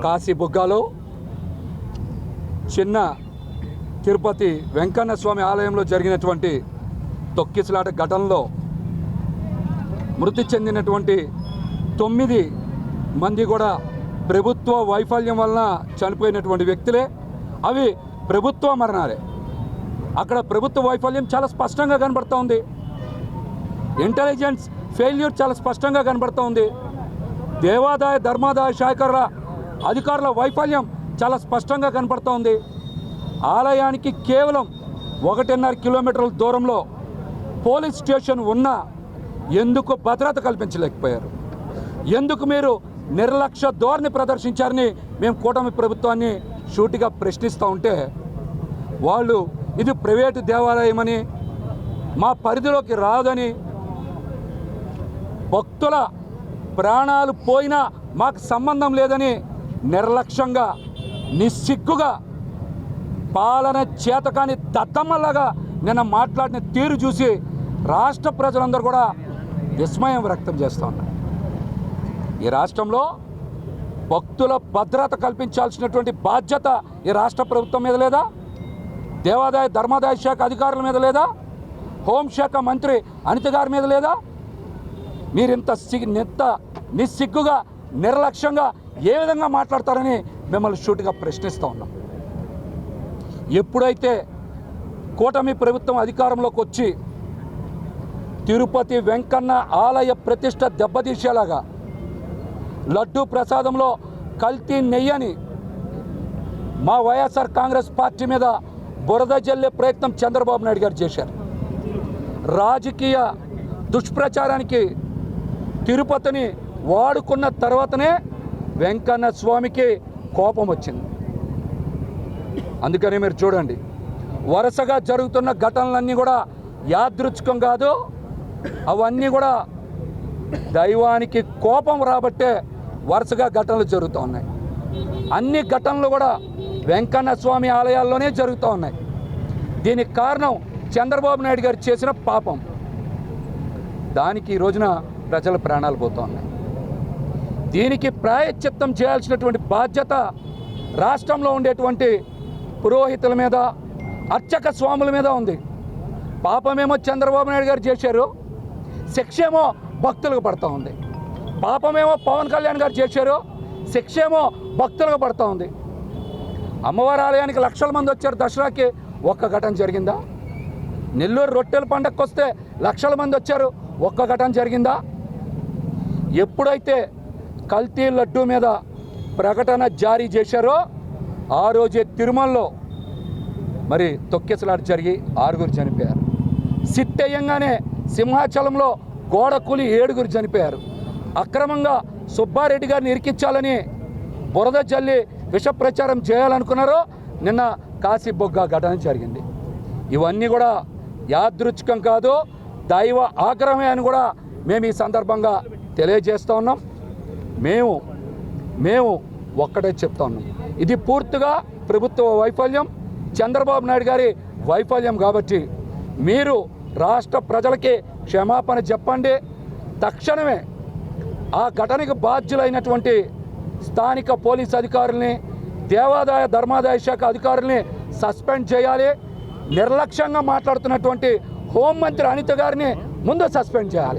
కాశీబుగ్గలో చిన్న తిరుపతి వెంకన్న స్వామి ఆలయంలో జరిగినటువంటి తొక్కిసలాట ఘటనలో మృతి చెందినటువంటి 9 మంది కూడా ప్రభుత్వ వైఫల్యం వలన చనిపోయినటువంటి వ్యక్తులే. అవి ప్రభుత్వ మరణాలే. అక్కడ ప్రభుత్వ వైఫల్యం చాలా స్పష్టంగా కనబడుతూ ఉంది. ఇంటెలిజెన్స్ ఫెయిల్యూర్ చాలా స్పష్టంగా కనబడుతూ ఉంది. దేవాదాయ ధర్మాదాయ శాఖల అధికారుల వైఫల్యం చాలా స్పష్టంగా కనబడుతూ ఉంది. ఆలయానికి కేవలం 1.5 కిలోమీటర్ల దూరంలో పోలీస్ స్టేషన్ ఉన్నా ఎందుకు భద్రత కల్పించలేకపోయారు? ఎందుకు మీరు నిర్లక్ష్య ధోరణి ప్రదర్శించారని మేము కూటమి ప్రభుత్వాన్ని సూటిగా ప్రశ్నిస్తూ ఉంటే, వాళ్ళు ఇది ప్రైవేటు దేవాలయమని, మా పరిధిలోకి రాదని, భక్తుల ప్రాణాలు పోయినా మాకు సంబంధం లేదని నిర్లక్ష్యంగా నిస్సిగ్గుగా పాలన చేతకాని దత్తమ్మలాగా నిన్న మాట్లాడిన తీరు చూసి రాష్ట్ర ప్రజలందరూ కూడా విస్మయం వ్యక్తం చేస్తూ ఉన్నారు. ఈ రాష్ట్రంలో భక్తుల భద్రత కల్పించాల్సినటువంటి బాధ్యత ఈ రాష్ట్ర ప్రభుత్వం మీద లేదా? దేవాదాయ ధర్మాదాయ శాఖ అధికారుల మీద లేదా? హోంశాఖ మంత్రి అనిత గారి మీద లేదా? మీరింత నిస్సిగ్గుగా నిర్లక్ష్యంగా ఏ విధంగా మాట్లాడతారని మిమ్మల్ని షూట్గా ప్రశ్నిస్తూ ఉన్నాం. ఎప్పుడైతే కూటమి ప్రభుత్వం అధికారంలోకి వచ్చి తిరుపతి వెంకన్న ఆలయ ప్రతిష్ట దెబ్బతీసేలాగా లడ్డూ ప్రసాదంలో కల్తీ నెయ్యని మా వైఎస్ఆర్ కాంగ్రెస్ పార్టీ మీద బురద జల్లే ప్రయత్నం చంద్రబాబు నాయుడు గారు చేశారు. రాజకీయ దుష్ప్రచారానికి తిరుపతిని వాడుకున్న తర్వాతనే వెంకన్న స్వామికి కోపం వచ్చింది. అందుకని మీరు చూడండి, వరుసగా జరుగుతున్న ఘటనలన్నీ కూడా యాదృచ్ఛికం కాదు. అవన్నీ కూడా దైవానికి కోపం రాబట్టే వరుసగా ఘటనలు జరుగుతూ ఉన్నాయి. అన్ని ఘటనలు కూడా వెంకన్న స్వామి ఆలయాల్లోనే జరుగుతూ ఉన్నాయి. దీనికి కారణం చంద్రబాబు నాయుడు గారు చేసిన పాపం. దానికి ఈ రోజున ప్రజల ప్రాణాలు పోతూ ఉన్నాయి. దీనికి ప్రాయశ్చిత్తం చేయాల్సినటువంటి బాధ్యత రాష్ట్రంలో ఉండేటువంటి పురోహితుల మీద, అర్చక స్వాముల మీద ఉంది. పాపమేమో చంద్రబాబు నాయుడు గారు చేశారు, శిక్ష ఏమో భక్తులకు పడుతూ ఉంది. పాపమేమో పవన్ కళ్యాణ్ గారు చేశారు, శిక్ష ఏమో భక్తులకు పడుతూ ఉంది. అమ్మవారి ఆలయానికి లక్షల మంది వచ్చారు దసరాకి, ఒక్క ఘటన జరిగిందా? నెల్లూరు రొట్టెల పండగకు వస్తే లక్షల మంది వచ్చారు, ఒక్క ఘటన జరిగిందా? ఎప్పుడైతే కల్తీ లడ్డూ మీద ప్రకటన జారీ చేశారో ఆ రోజే తిరుమలలో మరి తొక్కిసలాట జరిగి 6 చనిపోయారు. సిట్టయ్యంగానే సింహాచలంలో గోడ కూలి 7 చనిపోయారు. అక్రమంగా సుబ్బారెడ్డి గారిని ఇరికించాలని బురద జల్లి విష ప్రచారం చేయాలనుకున్నారో నిన్న కాశీబుగ్గ ఘటన జరిగింది. ఇవన్నీ కూడా యాదృచ్ఛికం కాదు, దైవ ఆగ్రహమే అని కూడా మేము ఈ సందర్భంగా తెలియజేస్తూ ఉన్నాం. మేము ఒక్కటే చెప్తా ఉన్నాం, ఇది పూర్తిగా ప్రభుత్వ వైఫల్యం, చంద్రబాబు నాయుడు గారి వైఫల్యం. కాబట్టి మీరు రాష్ట్ర ప్రజలకి క్షమాపణ చెప్పండి. తక్షణమే ఆ ఘటనకు బాధ్యులైనటువంటి స్థానిక పోలీస్ అధికారుల్ని, దేవాదాయ ధర్మాదాయ శాఖ అధికారుల్ని సస్పెండ్ చేయాలి. నిర్లక్ష్యంగా మాట్లాడుతున్నటువంటి హోంమంత్రి అనిత గారిని ముందు సస్పెండ్ చేయాలి.